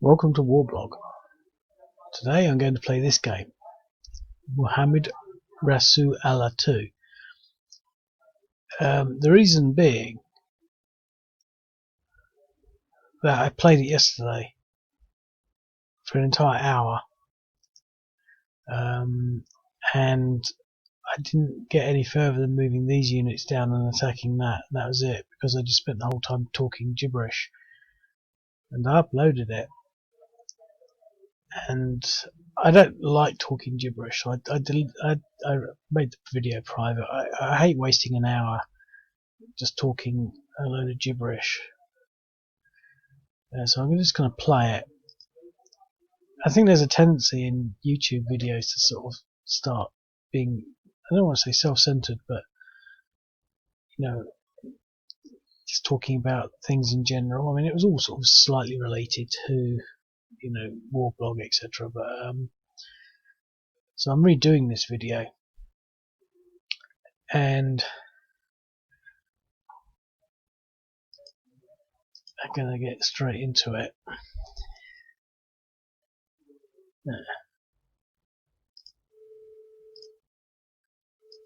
Welcome to Warblog. Today I'm going to play this game, Muhammad Rasool Allah 2. The reason being that I played it yesterday for an entire hour, and I didn't get any further than moving these units down and attacking that. That was it, because I just spent the whole time talking gibberish, and I uploaded it. And I don't like talking gibberish, so I made the video private. I hate wasting an hour just talking a load of gibberish. So I'm just going to play it. I think there's a tendency in YouTube videos to sort of start being, I don't want to say self-centered, but just talking about things in general. I mean, it was all sort of slightly related to Warblog, etc. But so I'm redoing this video, and I'm gonna get straight into it.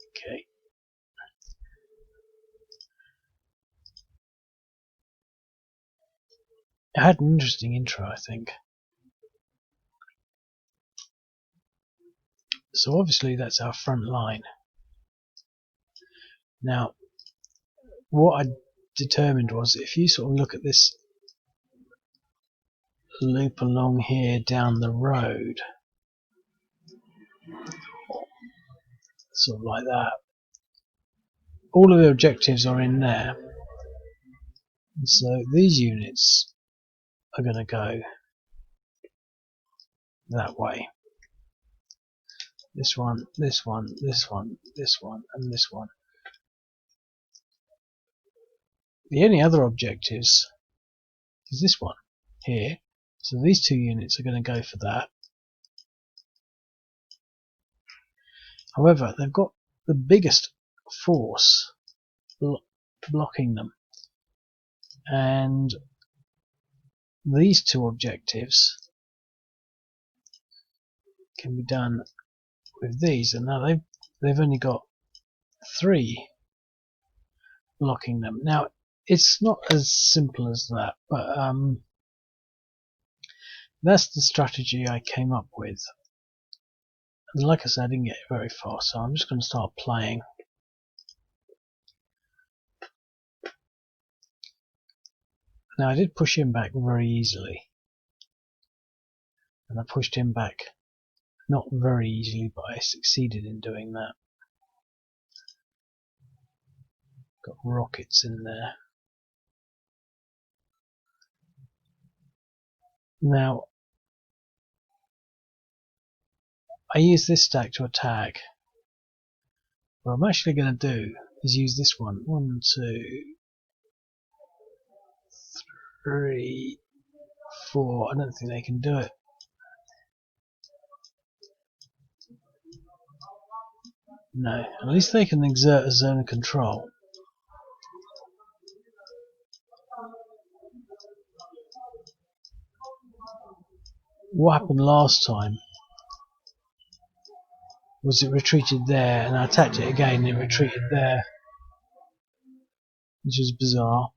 Okay. It had an interesting intro, I think. So obviously that's our front line. Now, what I determined was, if you sort of look at this loop along here down the road, sort of like that, all of the objectives are in there. And so these units are going to go that way. This one, this one, this one, this one, and this one. The only other objectives is this one here. So these two units are going to go for that. However, they've got the biggest force blocking them, and these two objectives can be done with these, and now they've only got 3 blocking them. Now, it's not as simple as that, but that's the strategy I came up with. And like I said, I didn't get it very far, so I'm just going to start playing. Now, I did push him back very easily, and I pushed him back not very easily, but I succeeded in doing that. Got rockets in there. Now, I use this stack to attack. What I'm actually going to do is use this one. 1, 2, 3, 4. I don't think they can do it. No, at least they can exert a zone of control. What happened last time was it retreated there, and I attacked it again and it retreated there, which is bizarre.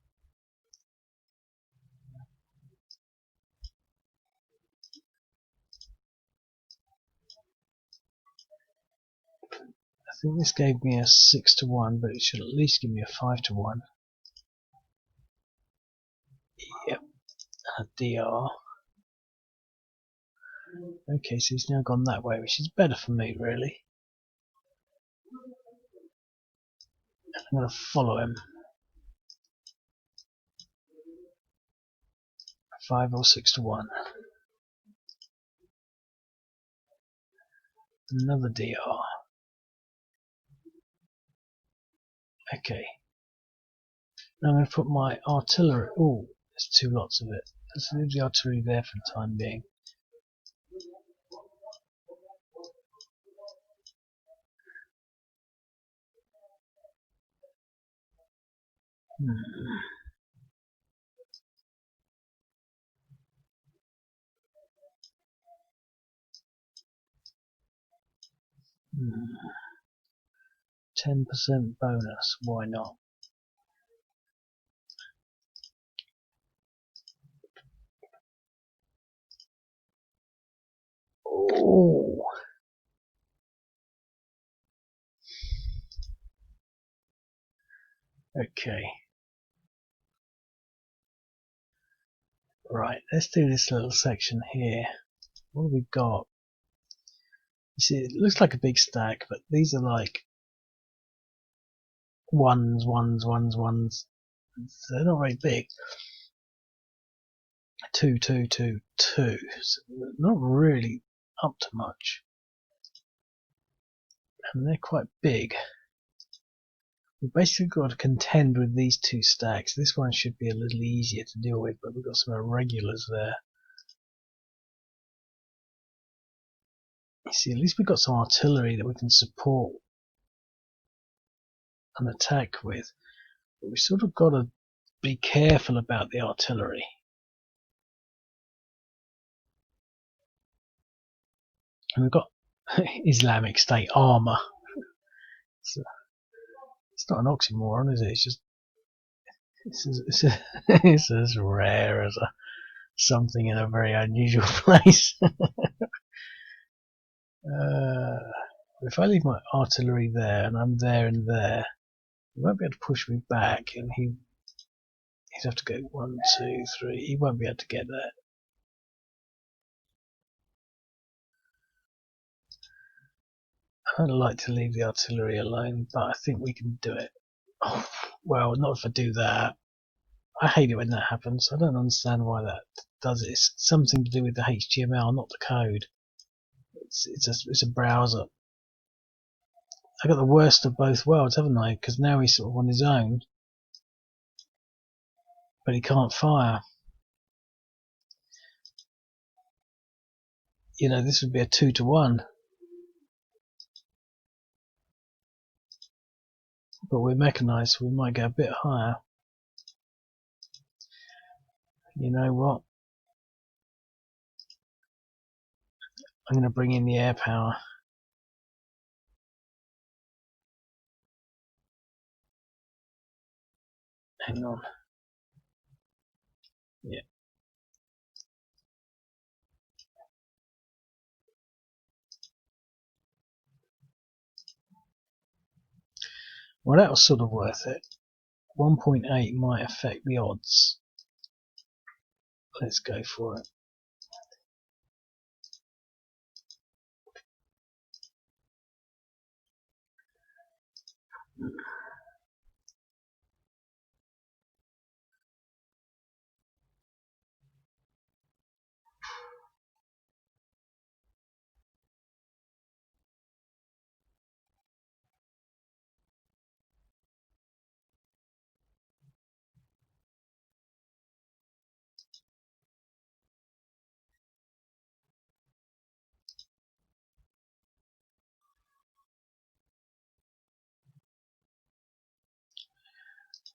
I think this gave me a 6-1, but it should at least give me a 5-1. Yep, a DR. Okay, so he's now gone that way, which is better for me, really. I'm going to follow him. 5 or 6-1. Another DR. Okay. Now I'm going to put my artillery. Oh, there's 2 lots of it. Let's leave the artillery there for the time being. 10% bonus, why not? Oh. Okay. Right, let's do this little section here. What have we got? You see, it looks like a big stack, but these are like ones. So they're not very big. 2, 2, 2, 2. So not really up to much. And they're quite big. We've basically got to contend with these two stacks. This one should be a little easier to deal with, but we've got some irregulars there. You see, at least we've got some artillery that we can support an attack with. But we've sort of got to be careful about the artillery. And we've got Islamic State armour. It's not an oxymoron, is it? It's just it's as rare as something in a very unusual place. If I leave my artillery there and I'm there and there, he won't be able to push me back, and he'd have to go 1, 2, 3. He won't be able to get there. I'd like to leave the artillery alone, but I think we can do it. Oh, well, not if I do that. I hate it when that happens. I don't understand why that does it. It's something to do with the HTML, not the code. It's a browser. I got the worst of both worlds, haven't I? Because now he's sort of on his own, but he can't fire. You know, this would be a 2-to-1. But we're mechanized, so we might get a bit higher. You know what? I'm going to bring in the air power. Hang on. Yeah. Well, that was sort of worth it. 1.8 might affect the odds. Let's go for it.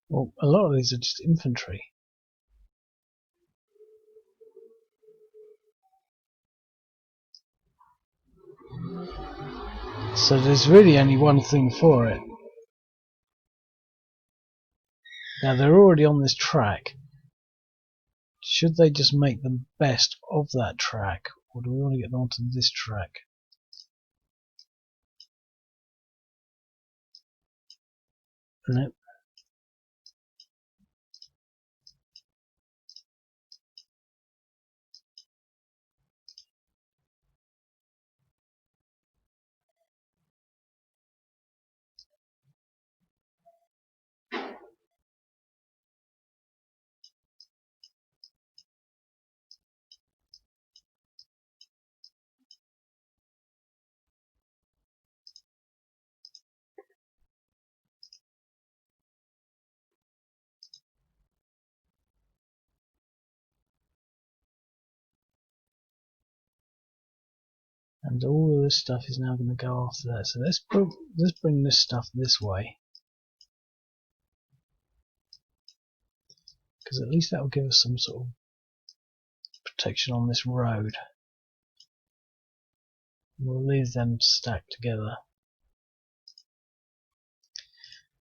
Well, a lot of these are just infantry. So there's really only one thing for it. Now they're already on this track. Should they just make the best of that track, or do we want to get them onto this track? Nope. And all of this stuff is now going to go after that. So let's bring this stuff this way, because at least that will give us some sort of protection on this road. We'll leave them stacked together.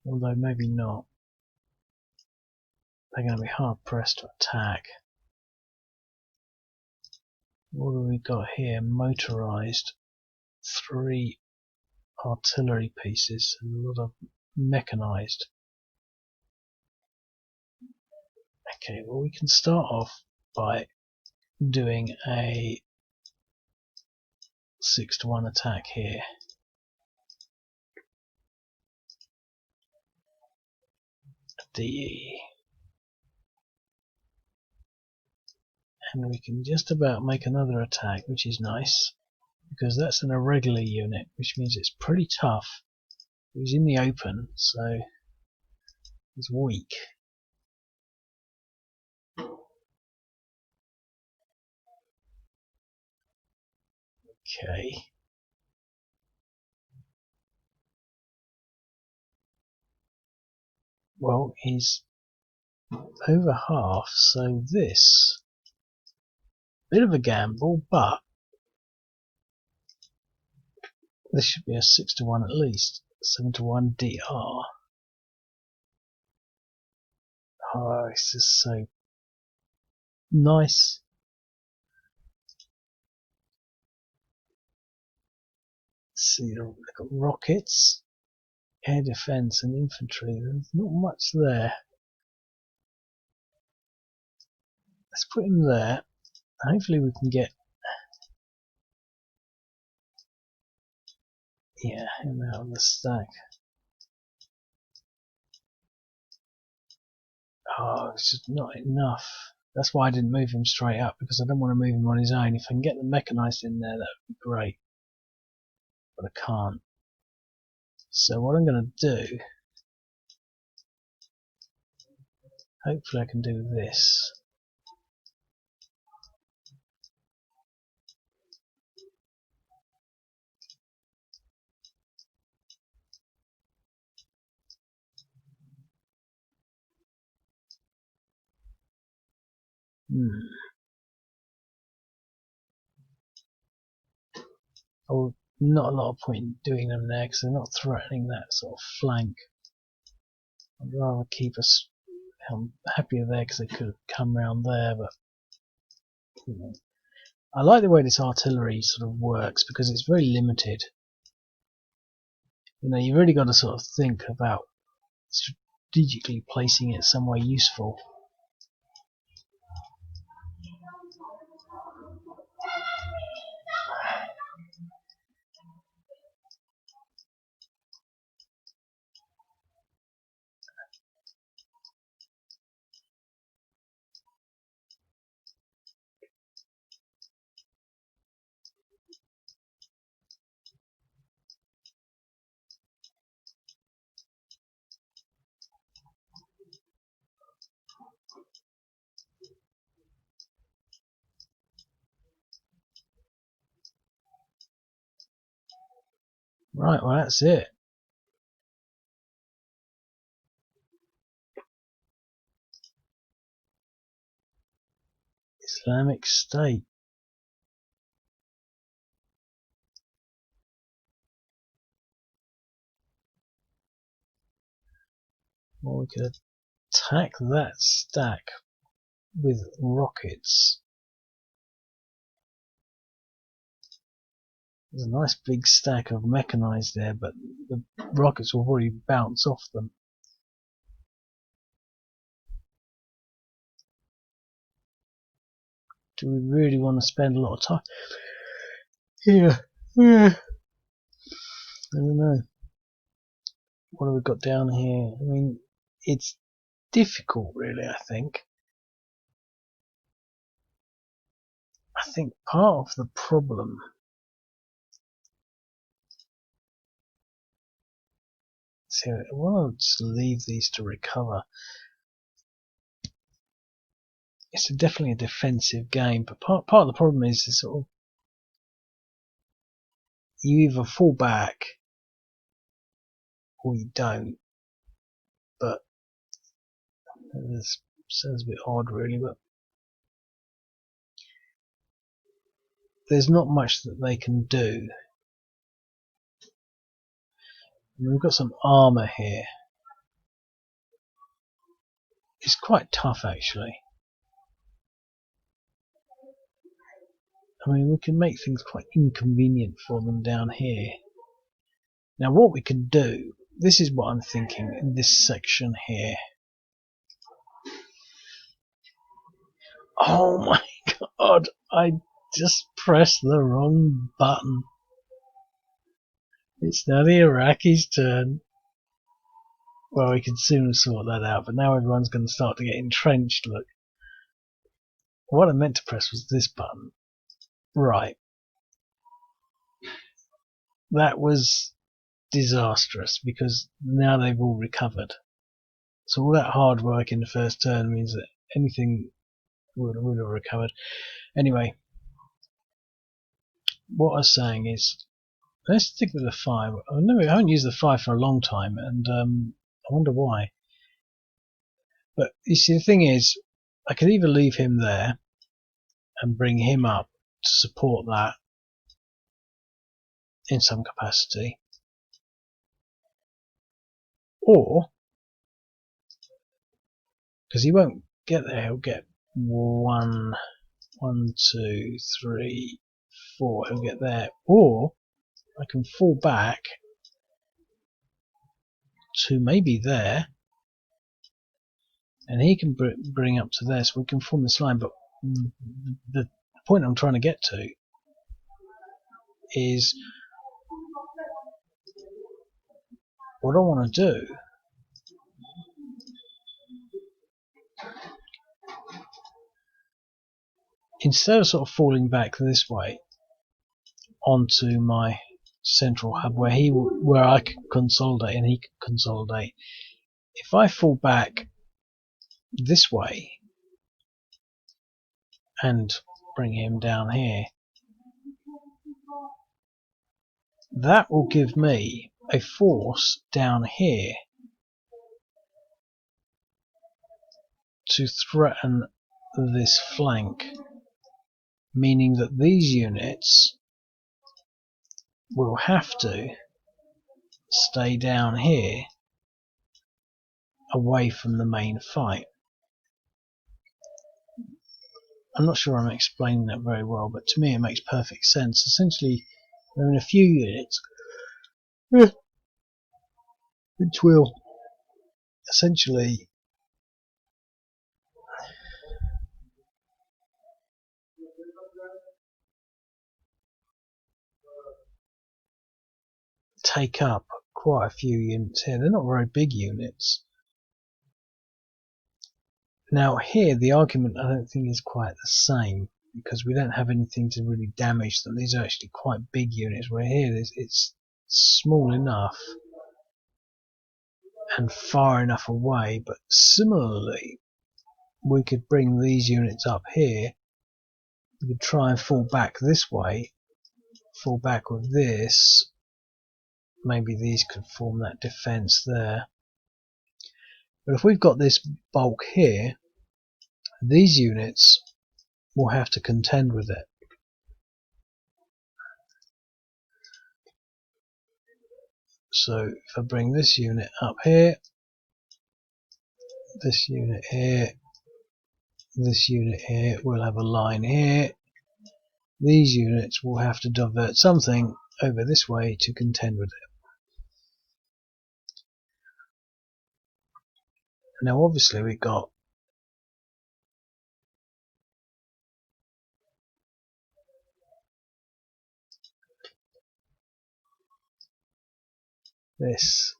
Although maybe not. They're going to be hard pressed to attack. What have we got here? Motorized. 3 artillery pieces and a lot of mechanized. Okay, well we can start off by doing a 6-to-1 attack here. DE. And we can just about make another attack, which is nice, because that's an irregular unit, which means it's pretty tough. He's in the open, so he's weak. Okay. Well, he's over half, so this bit of a gamble, but this should be a 6-to-1 at least. 7-to-1 DR. Oh, it's just so nice. Let's see, they've got rockets, air defense, and infantry. There's not much there. Let's put him there. Hopefully we can get him out of the stack. Oh, it's just not enough. That's why I didn't move him straight up, because I don't want to move him on his own. If I can get the mechanized in there, that would be great. But I can't. So what I'm going to do, hopefully I can do this. Oh, not a lot of point in doing them there because they're not threatening that sort of flank. I'd rather keep us. I'm happier there because they could have come round there, but you know. I like the way this artillery sort of works because it's very limited. You know, you've really got to sort of think about strategically placing it somewhere useful. Right, well that's it. Islamic State. Well, we could attack that stack with rockets. There's a nice big stack of mechanized there, but the rockets will probably bounce off them. Do we really want to spend a lot of time here? I don't know. What have we got down here? I mean, it's difficult, really, I think. I think part of the problem so I want to just leave these to recover. It's definitely a defensive game, but part of the problem is sort of you either fall back or you don't. But this sounds a bit odd, really. But there's not much that they can do. We've got some armour here. It's quite tough, actually. I mean, we can make things quite inconvenient for them down here. Now, what we can do, this is what I'm thinking in this section here. Oh my god, I just pressed the wrong button. It's now the Iraqis' turn. Well, we can soon sort that out, but now everyone's going to start to get entrenched, look. What I meant to press was this button. Right. That was disastrous, because now they've all recovered. So all that hard work in the first turn means that anything would have recovered. Anyway, what I was saying is, let's stick with the 5. I haven't used the 5 for a long time, and I wonder why. But you see, the thing is, I could either leave him there and bring him up to support that in some capacity, or, because he won't get there, he'll get 1, 2, 3, 4, he'll get there, or I can fall back to maybe there, and he can bring up to there, so we can form this line. But the point I'm trying to get to is, what I want to do instead of sort of falling back this way onto my central hub where I can consolidate and he can consolidate, if I fall back this way and bring him down here, that will give me a force down here to threaten this flank, meaning that these units will have to stay down here away from the main fight. I'm not sure I'm explaining that very well, but to me it makes perfect sense. Essentially, there are a few units which will essentially take up quite a few units here. They're not very big units. Now here the argument I don't think is quite the same, because we don't have anything to really damage them. These are actually quite big units, where here it's small enough and far enough away. But similarly, we could bring these units up here. We could try and fall back this way, fall back with this. Maybe these could form that defense there. But if we've got this bulk here, these units will have to contend with it. So if I bring this unit up here, this unit here, this unit here, we'll have a line here. These units will have to divert something over this way to contend with it. Now obviously we've got this,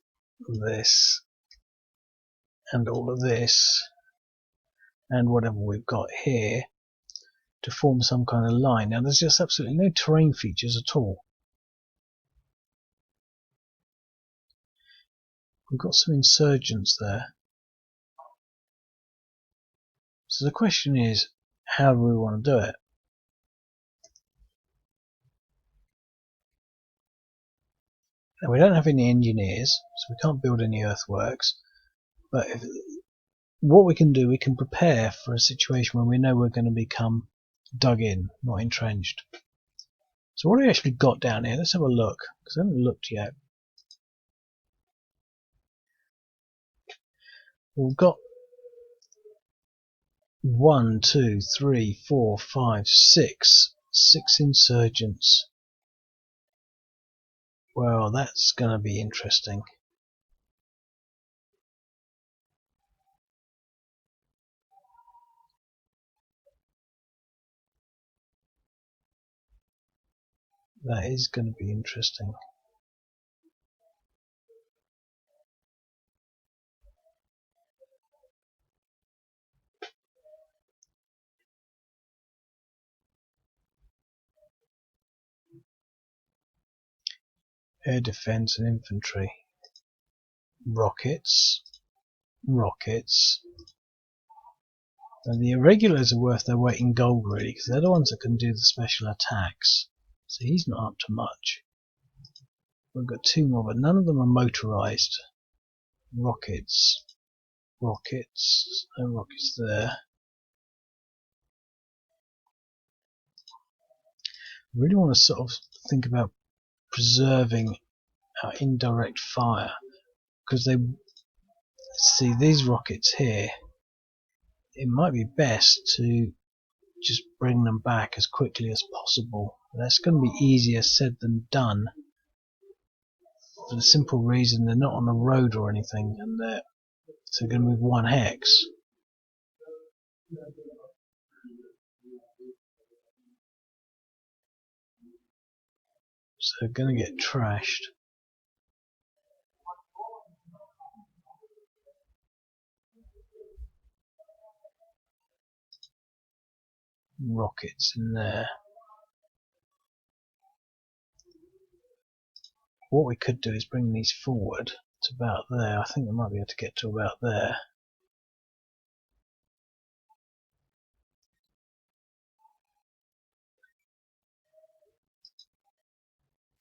and all of this, and whatever we've got here to form some kind of line. Now there's just absolutely no terrain features at all. We've got some insurgents there. So the question is, how do we want to do it? Now we don't have any engineers, so we can't build any earthworks, but what we can do, we can prepare for a situation when we know we're going to become dug in, not entrenched. So what have we actually got down here? Let's have a look, because I haven't looked yet. We've got 1, 2, 3, 4, 5, 6. 6 insurgents. Well, that's going to be interesting. That is going to be interesting. Air defense and infantry. Rockets. Rockets. And the irregulars are worth their weight in gold, really, because they're the ones that can do the special attacks. So he's not up to much. We've got 2 more, but none of them are motorized. Rockets. Rockets. No rockets there. I really want to sort of think about preserving our indirect fire, because they see these rockets here. It might be best to just bring them back as quickly as possible. That's going to be easier said than done, for the simple reason they're not on a road or anything, and they're going to move 1 hex. So they're going to get trashed. Rockets in there. What we could do is bring these forward to about there. I think we might be able to get to about there.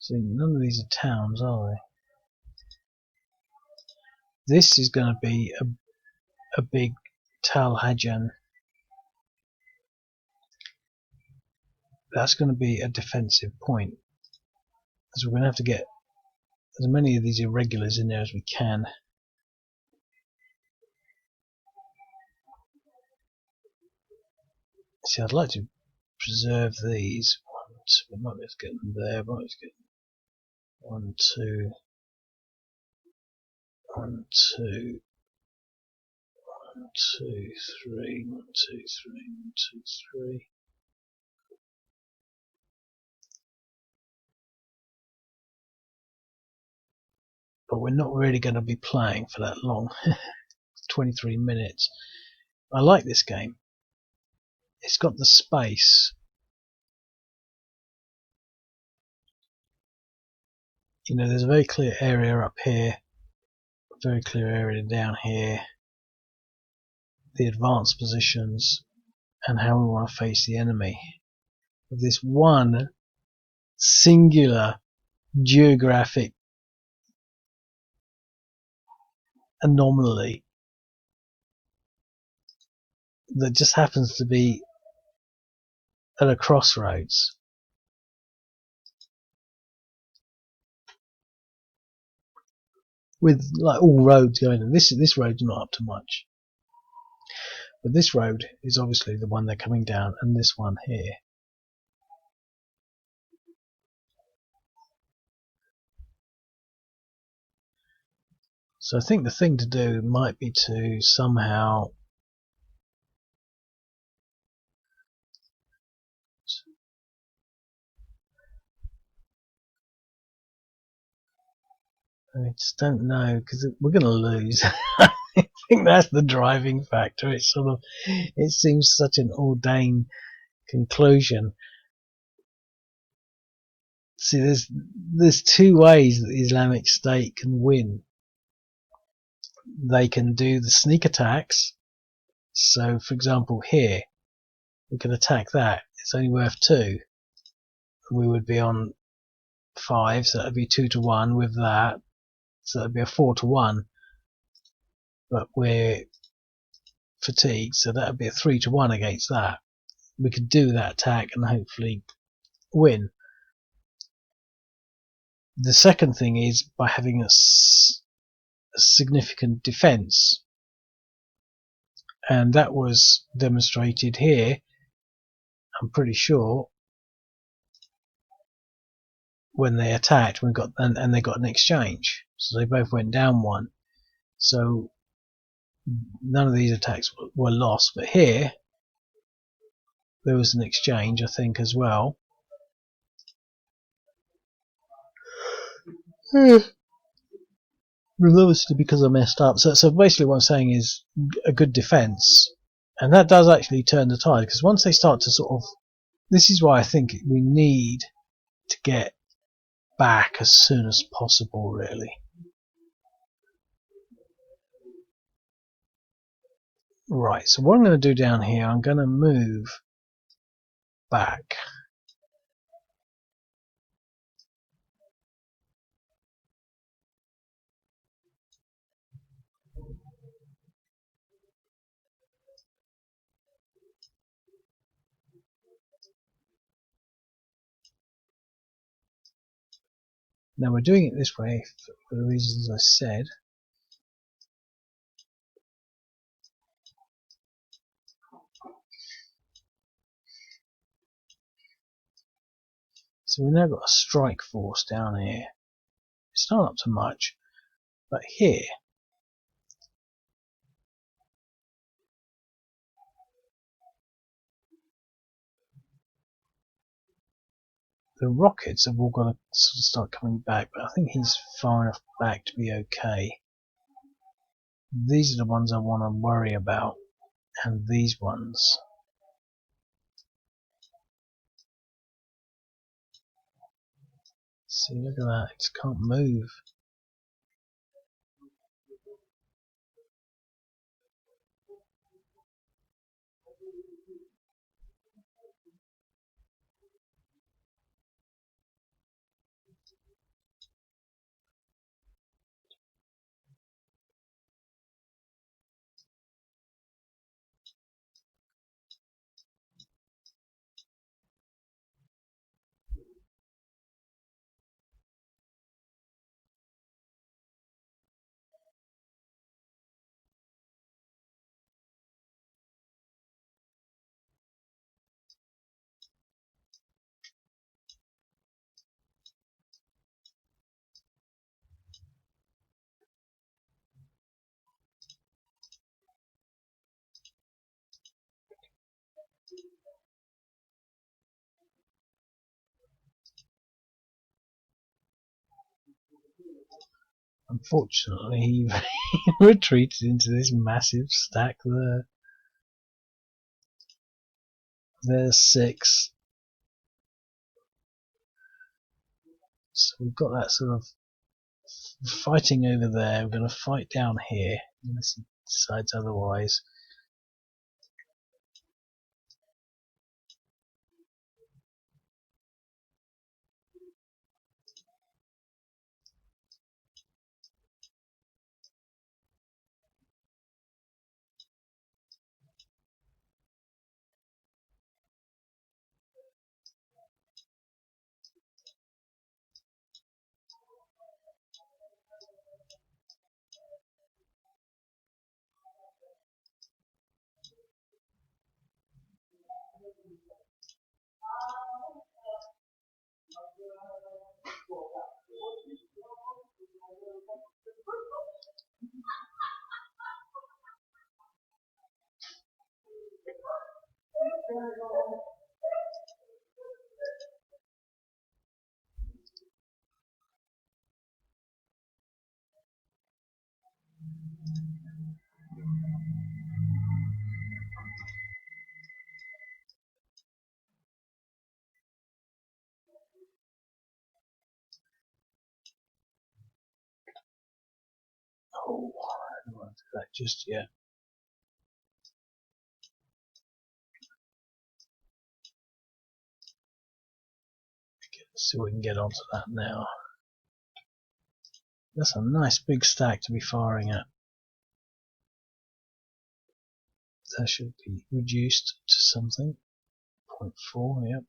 See, none of these are towns, are they? This is going to be a big Hajm. That's going to be a defensive point, as we're going to have to get as many of these irregulars in there as we can. See, I'd like to preserve these. We might be able to get them there. Might be able to get 1, 2, 1, 2, 1, 2, 3, 1, 2, 3, 1, 2, 3. But we're not really going to be playing for that long. 23 minutes. I like this game. It's got the space. You know, there's a very clear area up here, a very clear area down here, the advanced positions, and how we want to face the enemy. With this one singular geographic anomaly that just happens to be at a crossroads. With like all roads going in. This road's not up to much. But this road is obviously the one they're coming down, and this one here. So I think the thing to do might be to somehow I just don't know, because we're going to lose. I think that's the driving factor. It's sort of, it seems such an ordained conclusion. See, there's 2 ways that the Islamic State can win. They can do the sneak attacks. So, for example, here we could attack that. It's only worth 2. We would be on 5, so that'd be 2 to 1 with that. So that'd be a 4 to 1. But we're fatigued, so that would be a 3 to 1 against that. We could do that attack and hopefully win. The second thing is by having a significant defense, and that was demonstrated here, I'm pretty sure, when they attacked. And they got an exchange, so they both went down one. So none of these attacks were lost, but here there was an exchange, I think, as well. Obviously because I messed up. So basically what I'm saying is a good defense, and that does actually turn the tide, because once they start to sort of, this is why I think we need to get back as soon as possible, really. Right, so what I'm going to do down here, I'm going to move back. Now we're doing it this way for the reasons I said. So we've now got a strike force down here. It's not up to much, but here the rockets have all got to sort of start coming back, but I think he's far enough back to be okay. These are the ones I want to worry about, and these ones. See, look at that, it can't move. Unfortunately, he retreated into this massive stack there. There's 6. So we've got that sort of fighting over there. We're going to fight down here, unless he decides otherwise. Oh, I don't want to do that just yet. Let's see if we can get onto that now. That's a nice big stack to be firing at. That should be reduced to something. 0.4, yep.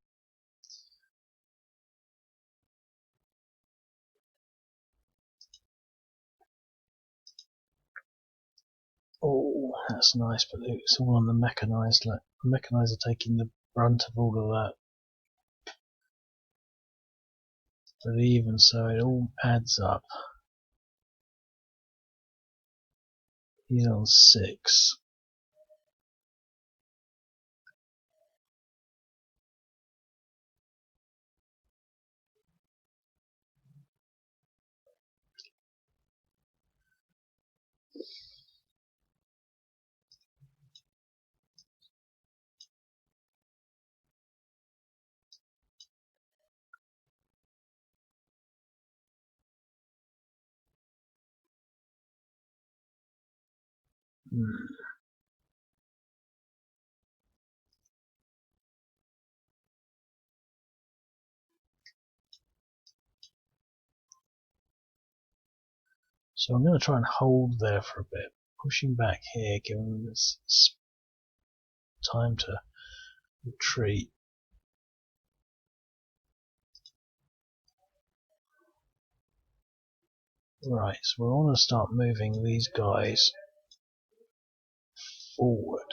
That's nice, but it's all on the mechanised. Like, the mechanised are taking the brunt of all of that. But even so, it all adds up. He's on 6. So I'm going to try and hold there for a bit, pushing back here, giving this time to retreat. Right, so we want to start moving these guys forward.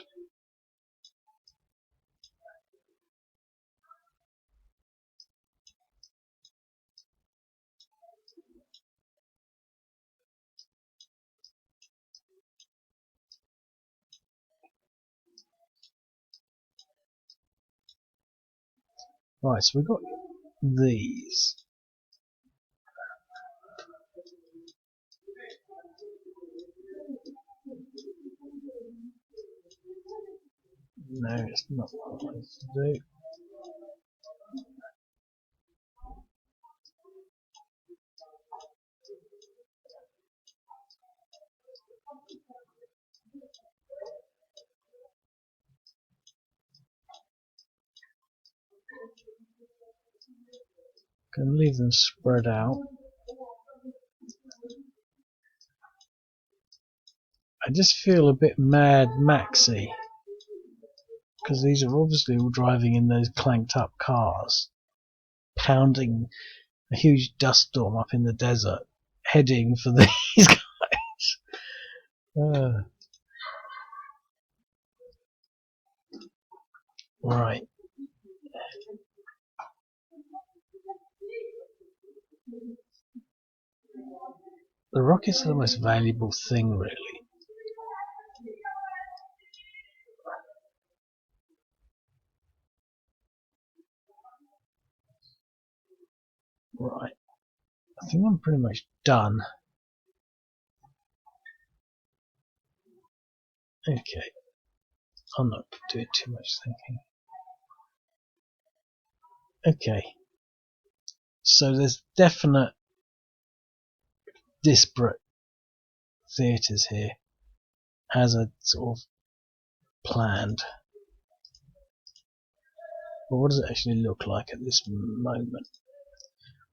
Right, so we've got these. No, it's not what I wanted to do. Can leave them spread out. I just feel a bit Mad Maxy, because these are obviously all driving in those clanked up cars, pounding a huge dust storm up in the desert, heading for these guys. Right. The rockets are the most valuable thing, really. Right. I think I'm pretty much done. Okay. I'm not doing too much thinking. Okay. So there's definite disparate theatres here, as a sort of planned. But what does it actually look like at this moment?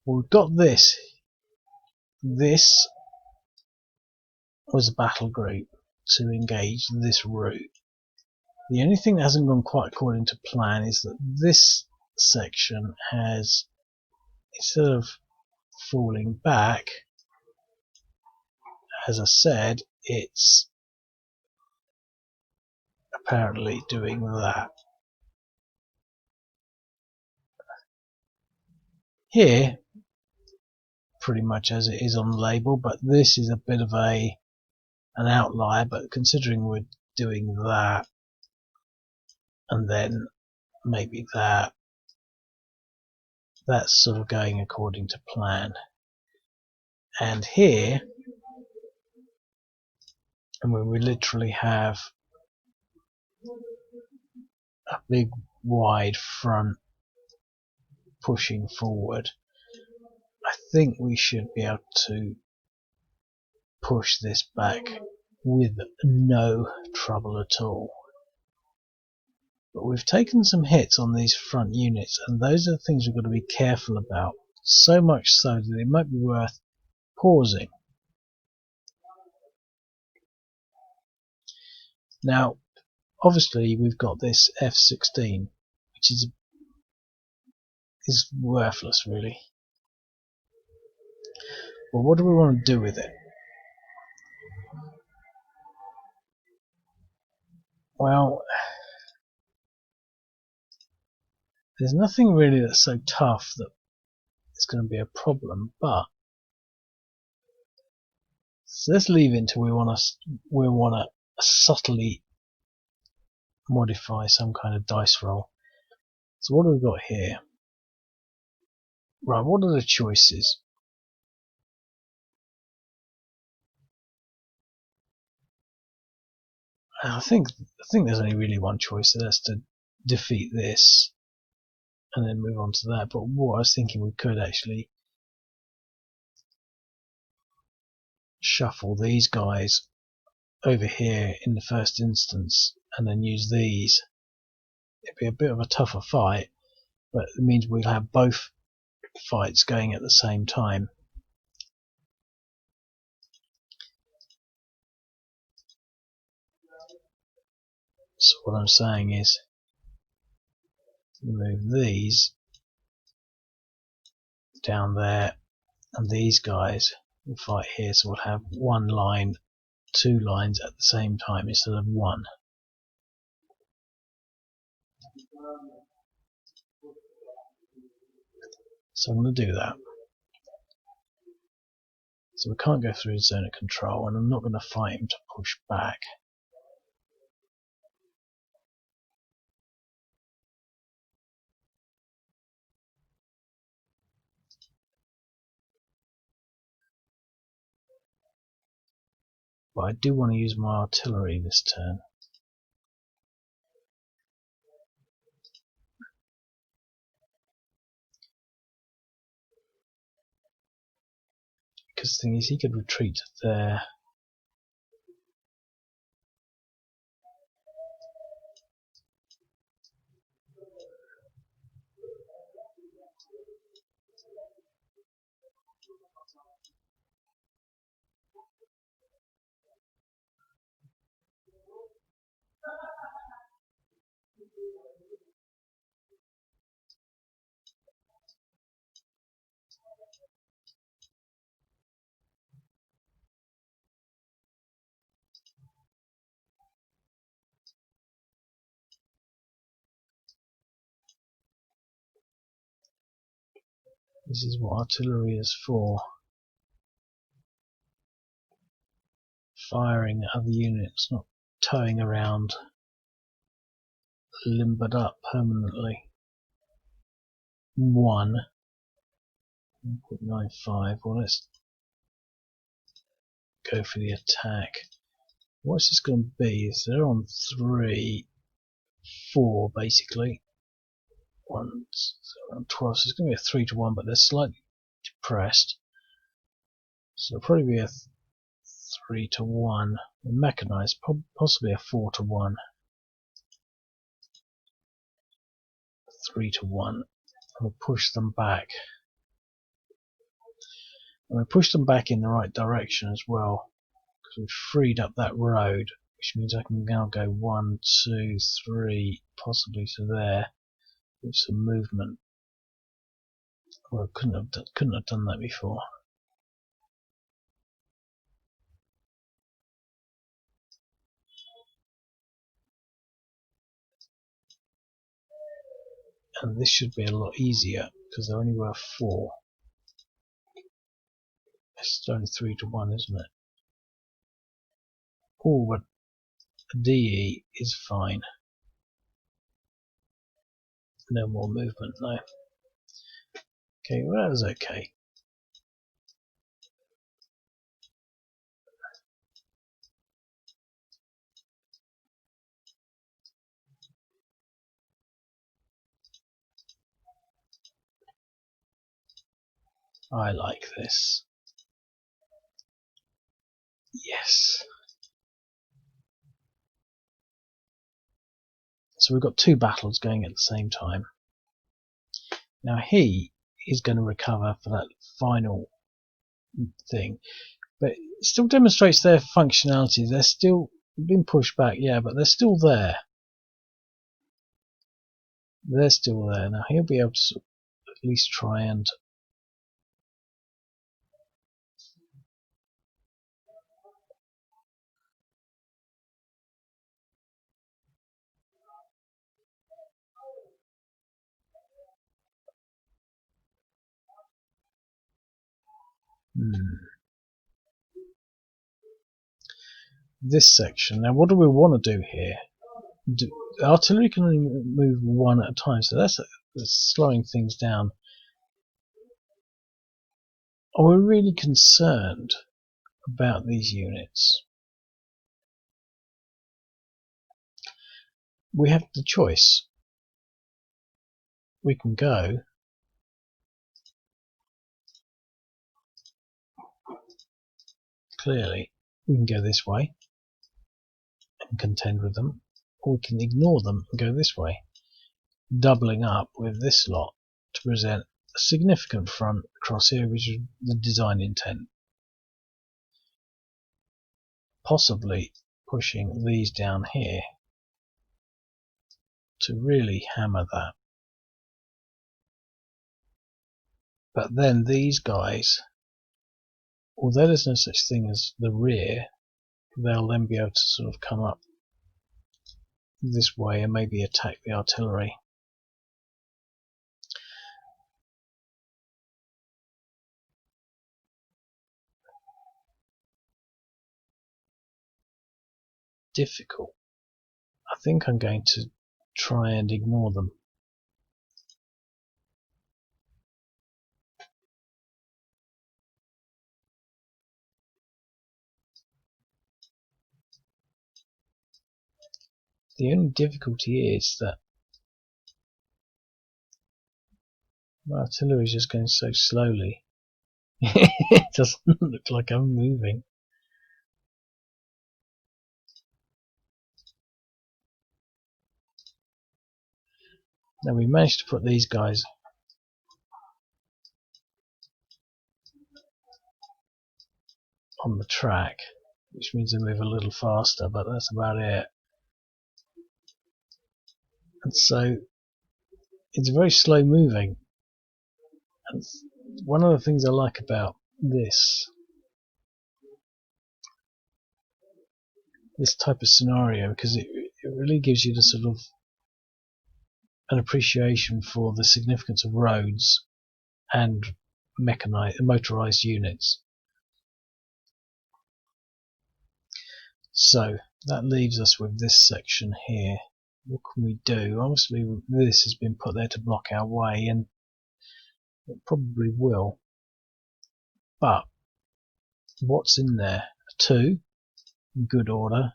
Well, we've got this. This was a battle group to engage this route. The only thing that hasn't gone quite according to plan is that this section has, instead of falling back, as I said, it's apparently doing that. Here, pretty much as it is on the label, but this is a bit of an outlier, but considering we're doing that and then maybe that, that's sort of going according to plan. And here, and when we literally have a big wide front pushing forward, I think we should be able to push this back with no trouble at all. But we've taken some hits on these front units, and those are the things we've got to be careful about. So much so that it might be worth pausing. Now, obviously, we've got this F-16, which is worthless, really. But what do we want to do with it? Well, there's nothing really that's so tough that it's going to be a problem, but so let's leave it until we want to subtly modify some kind of dice roll. So what have we got here? Right, what are the choices? I think there's only really one choice, so that's to defeat this and then move on to that. But what I was thinking, we could actually shuffle these guys over here in the first instance and then use these. It'd be a bit of a tougher fight, but it means we'll have both fights going at the same time. So what I'm saying is move these down there and these guys will fight here, so we'll have one line, two lines at the same time instead of one. So I'm going to do that. So we can't go through his zone of control, and I'm not going to fight him to push back. But I do want to use my artillery this turn. Because the thing is, he could retreat there. This is what artillery is for. Firing at other units, not towing around limbered up permanently. 1.95. Well, let's go for the attack. What's this going to be? So they're on 3, 4 basically. 1, so 12. So it's going to be a 3 to 1, but they're slightly depressed. So it'll probably be a 3 to 1. Mechanized, possibly a 4 to 1. 3 to 1. And we'll push them back. And we push them back in the right direction as well, because we've freed up that road, which means I can now go 1, 2, 3, possibly to there, with some movement. Well, couldn't have done that before. And this should be a lot easier because they're only worth 4. It's only 3 to 1, isn't it? Oh, but a DE is fine. No more movement, no. Okay, well, that was okay. I like this. Yes. So we've got 2 battles going at the same time. Now he is going to recover for that final thing, but it still demonstrates their functionality. They're still being pushed back, yeah, but they're still there. They're still there. Now he'll be able to at least try and This section. Now, what do we want to do here? Artillery can only move one at a time, so that's slowing things down. Are we really concerned about these units? We have the choice. We can go clearly. We can go this way and contend with them, or we can ignore them and go this way, doubling up with this lot to present a significant front across here, which is the design intent. Possibly pushing these down here to really hammer that. But then these guys, although there's no such thing as the rear, they'll then be able to sort of come up this way and maybe attack the artillery. Difficult. I think I'm going to try and ignore them. The only difficulty is that my artillery is just going so slowly. It doesn't look like I'm moving. Now we managed to put these guys on the track, which means they move a little faster, but that's about it. And so it's very slow moving. And one of the things I like about this type of scenario, because it really gives you the sort of an appreciation for the significance of roads and motorized units. So that leaves us with this section here. What can we do? Obviously this has been put there to block our way, and it probably will. But what's in there? A 2 in good order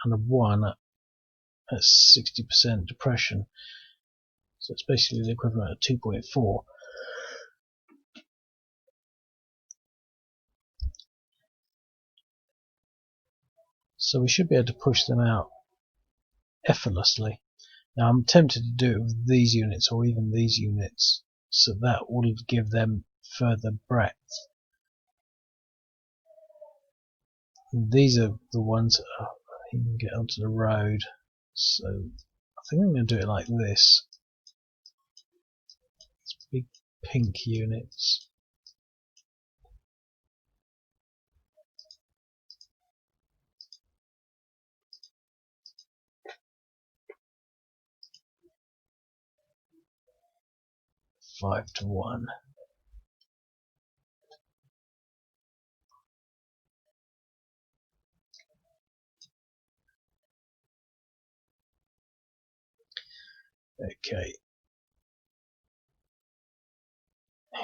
and a 1 at 60% depression. So it's basically the equivalent of 2.4. So we should be able to push them out effortlessly. Now I'm tempted to do it with these units or even these units, so that will give them further breadth. And these are the ones that you can get onto the road. So I think I'm going to do it like this. It's big pink units. Five to 1. Okay.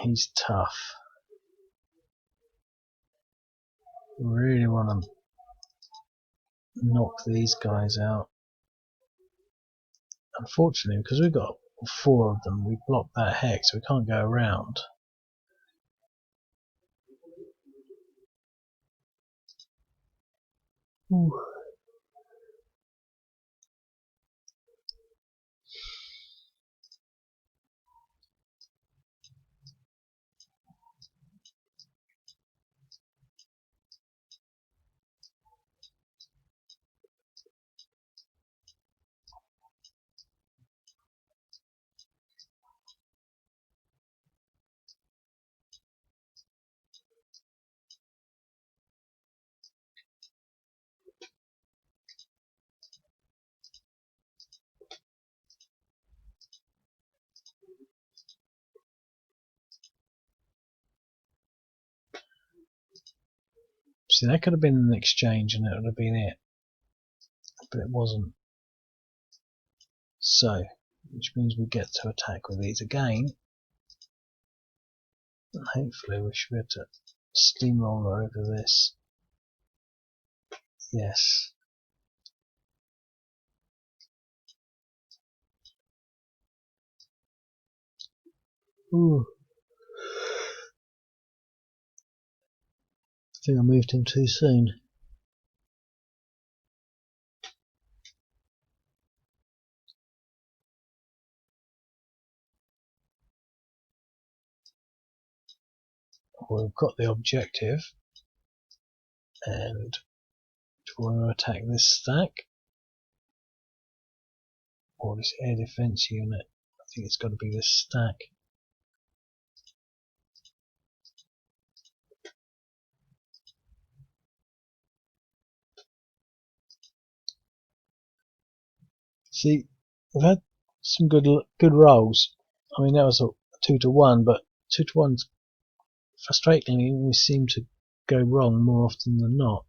He's tough. Really want to knock these guys out. Unfortunately, because we've got 4 of them, we blocked that hex, we can't go around. Ooh. See, that could have been an exchange and it would have been it, but it wasn't. So, which means we get to attack with these again. And hopefully we should be able to steamroller over this. Yes. Ooh. I think I moved him too soon. We've got the objective, and do we want to attack this stack or this air defense unit? I think it's got to be this stack. See, we've had some good rolls. I mean, that was a 2-to-1, but 2-to-1s frustratingly always seem to go wrong more often than not.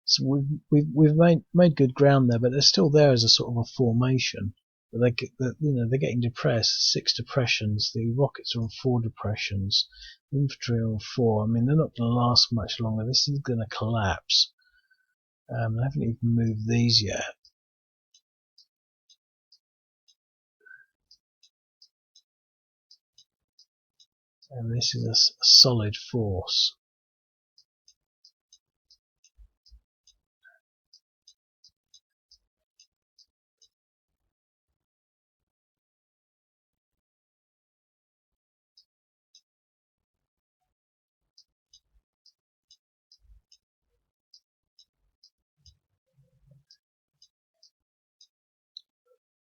So we've made good ground there, but they're still there as a sort of a formation. But they're getting depressed. 6 depressions. The rockets are on 4 depressions. The infantry are on 4. I mean, they're not going to last much longer. This is going to collapse. I haven't even moved these yet. And this is a solid force.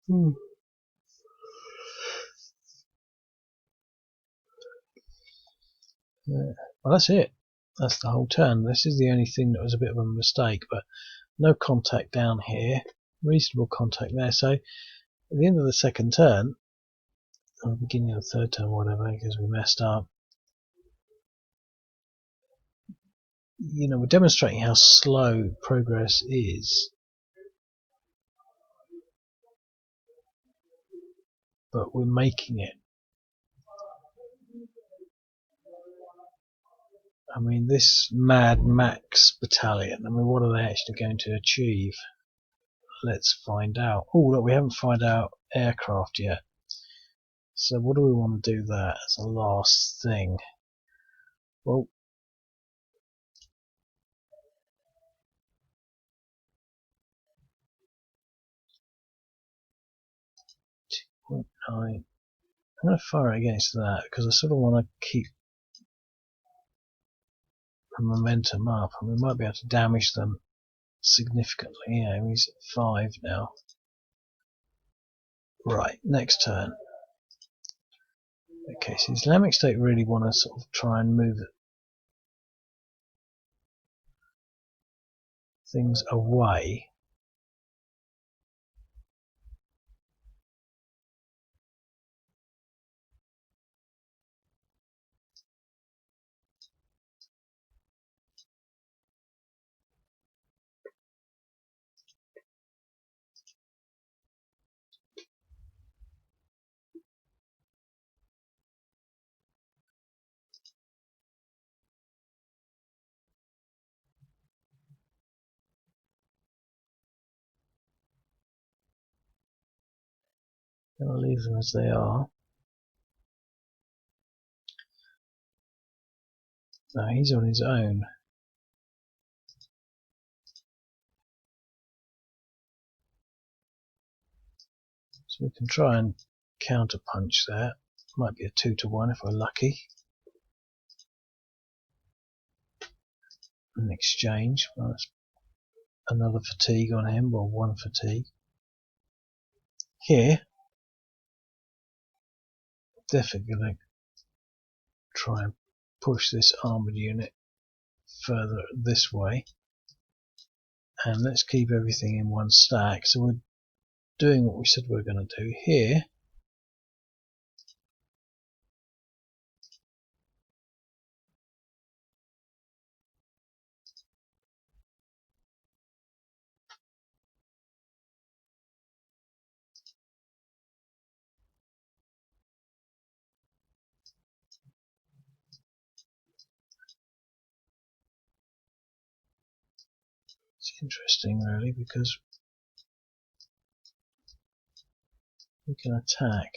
Hmm. Yeah. Well, that's it. That's the whole turn. This is the only thing that was a bit of a mistake, but no contact down here. Reasonable contact there. So at the end of the second turn, or the beginning of the third turn, whatever, because we messed up. You know, we're demonstrating how slow progress is, but we're making it. I mean, this Mad Max battalion, I mean, what are they actually going to achieve? Let's find out. Oh, look, we haven't found out aircraft yet. So what do we want to do there as a last thing? Well, 2.9. I'm going to fire against that because I sort of want to keep the momentum up, and we might be able to damage them significantly. Yeah, he's at 5 now. Right, next turn. Okay, so Islamic State really want to sort of try and move things away. Going to leave them as they are. No, he's on his own. So we can try and counter punch there. Might be a 2-to-1 if we're lucky. An exchange. Well, that's another fatigue on him, or 1 fatigue. Here, definitely going to try and push this armoured unit further this way. And let's keep everything in one stack. So we're doing what we said we were going to do here. interesting, really, because we can attack.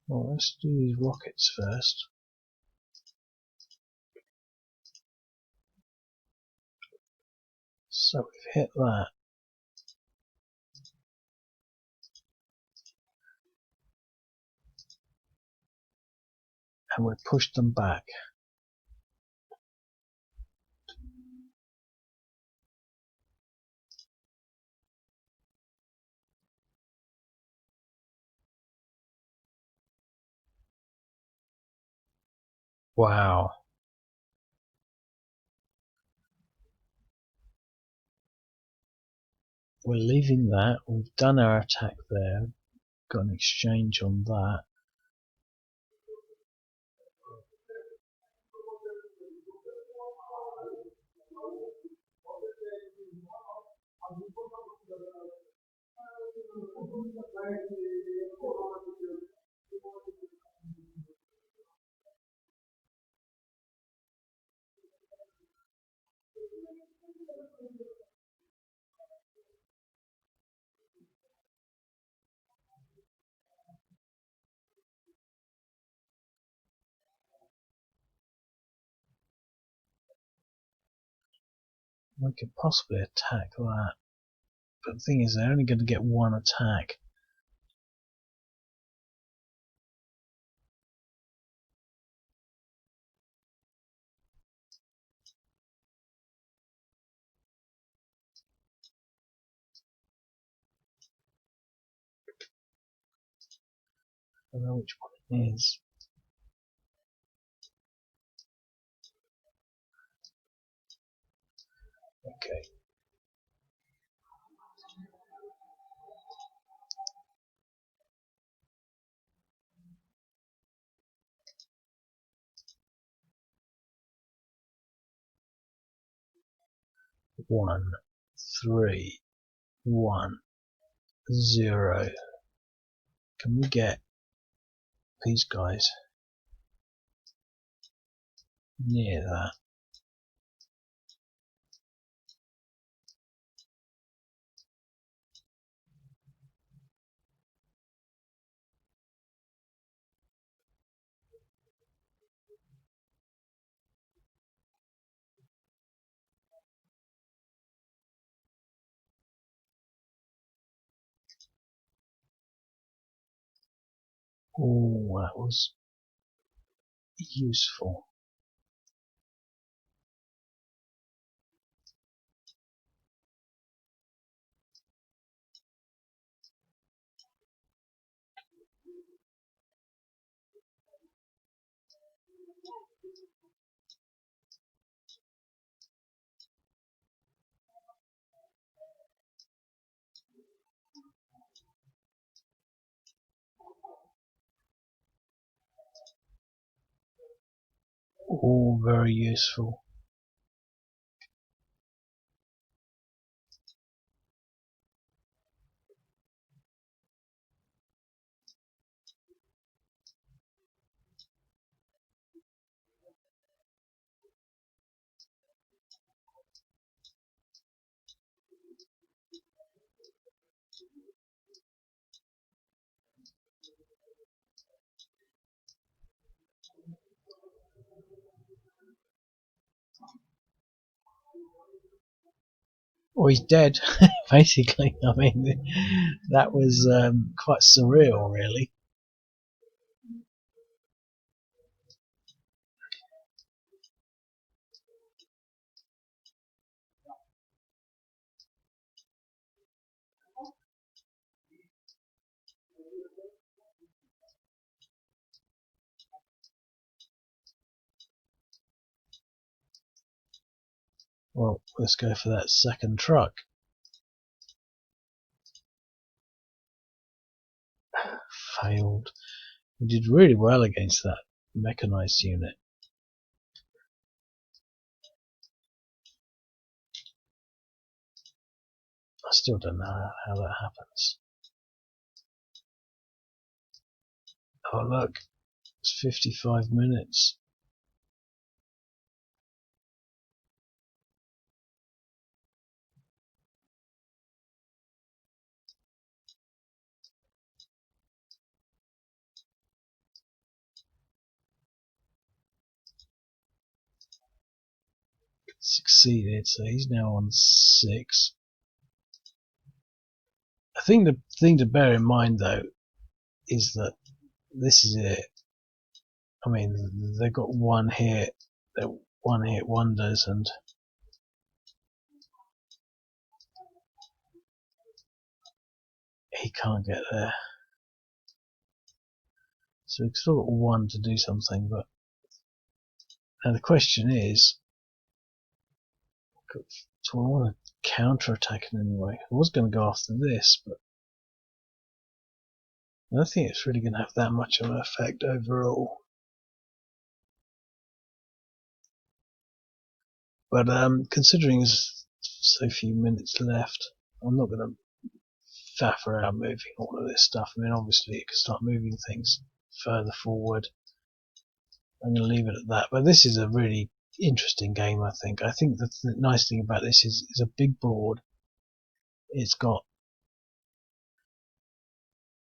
Well, let's do these rockets first. So we've hit that. And we've pushed them back. Wow. We're leaving that. We've done our attack there. Got an exchange on that. We could possibly attack that. But the thing is, they're only going to get one attack. I don't know which one it is. Okay. One, 3, 1, 0. Can we get these guys near that? Oh, that was useful. All very useful. Well, he's dead, basically. I mean, that was quite surreal, really. Well, let's go for that second truck. Failed. We did really well against that mechanized unit. I still don't know how that happens. Oh look, it's 55 minutes. Succeeded, so he's now on 6. I think the thing to bear in mind though is that this is it. I mean, they've got one hit, they're one hit wonders, and he can't get there. So we've still got one to do something, but now the question is, do I want to counter-attack in any way? I was going to go after this, but I don't think it's really going to have that much of an effect overall. But considering there's so few minutes left, I'm not going to faff around moving all of this stuff. I mean, obviously it can start moving things further forward. I'm going to leave it at that. But this is a really interesting game, I think. I think the nice thing about this is it's a big board. It's got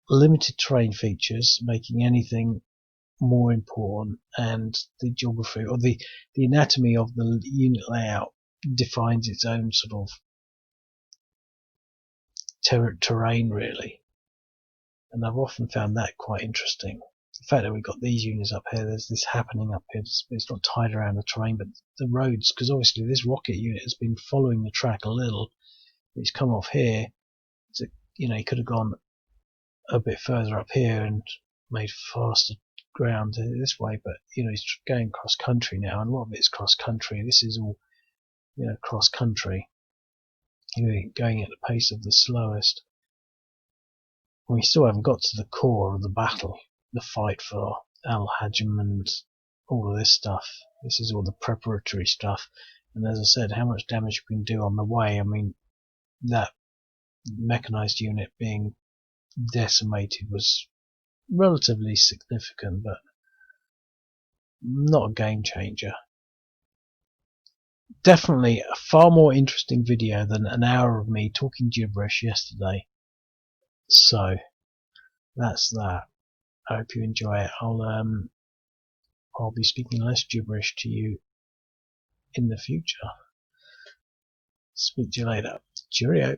limited terrain features, making anything more important, and the geography or the anatomy of the unit layout defines its own sort of terrain really, and I've often found that quite interesting. The fact that we've got these units up here, there's this happening up here, it's not tied around the terrain but the roads, because obviously this rocket unit has been following the track a little. It's come off here, so, you know, he could have gone a bit further up here and made faster ground this way, but you know, he's going cross country now, and a lot of it's cross country. This is all, you know, cross country, you know, going at the pace of the slowest. We still haven't got to the core of the battle, the fight for Al-Hajm and all of this stuff. This is all the preparatory stuff, and as I said, how much damage we can do on the way. I mean, that mechanized unit being decimated was relatively significant, but not a game changer. Definitely a far more interesting video than an hour of me talking gibberish yesterday. So that's that. I hope you enjoy it. I'll be speaking less gibberish to you in the future. Speak to you later. Cheerio.